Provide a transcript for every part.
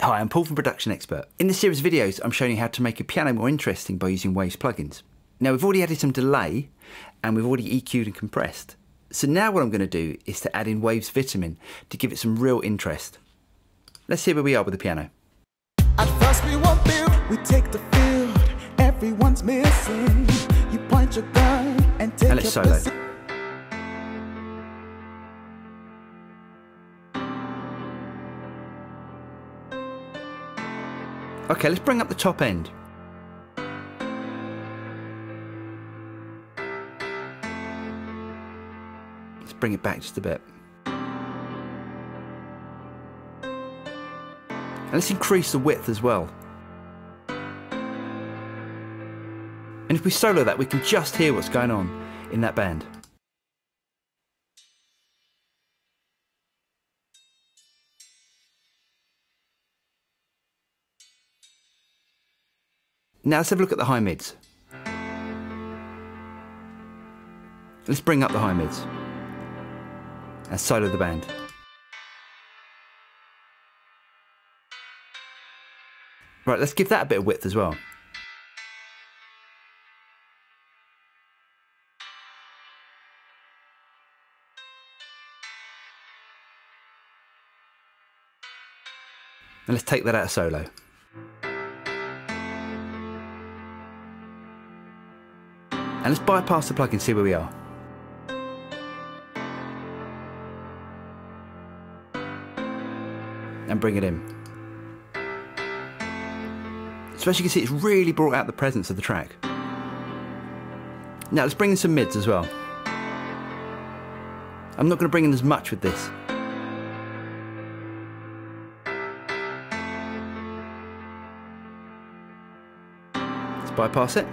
Hi, I'm Paul from Production Expert. In this series of videos, I'm showing you how to make a piano more interesting by using Waves plugins. Now, we've already added some delay and we've already EQ'd and compressed. So now what I'm going to do is to add in Waves Vitamin to give it some real interest. Let's see where we are with the piano. At first we won't build, we take the field. Everyone's missing. You point your gun and take And let's solo. Okay, let's bring up the top end. Let's bring it back just a bit. And let's increase the width as well. And if we solo that, we can just hear what's going on in that band. Now let's have a look at the high mids. Let's bring up the high mids and solo the band. Right, let's give that a bit of width as well. And let's take that out of solo. And let's bypass the plug and see where we are. And bring it in. So as you can see, it's really brought out the presence of the track. Now let's bring in some mids as well. I'm not going to bring in as much with this. Let's bypass it.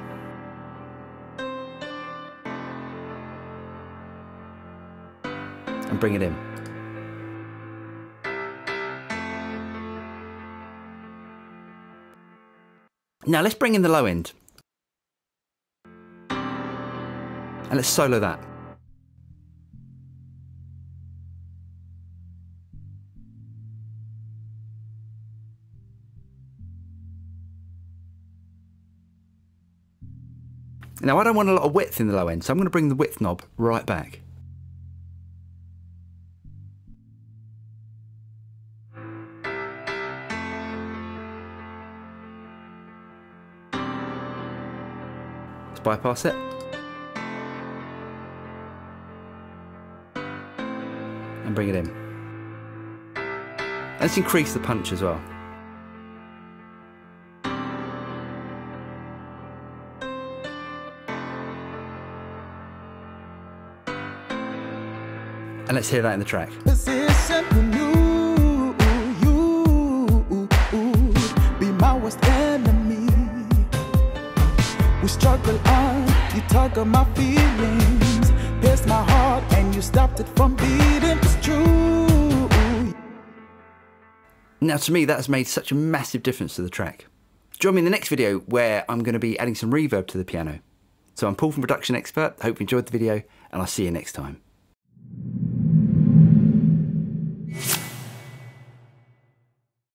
And bring it in. Now let's bring in the low end. And let's solo that. Now I don't want a lot of width in the low end, so I'm going to bring the width knob right back. Let's bypass it. And bring it in. And let's increase the punch as well. And let's hear that in the track. Position when you be my worst enemy. We struggle on, you tug on my feelings. Pierce my heart and you stopped it from beating. It's true. Now to me that's made such a massive difference to the track. Join me in the next video where I'm going to be adding some reverb to the piano. So I'm Paul from Production Expert, hope you enjoyed the video and I'll see you next time.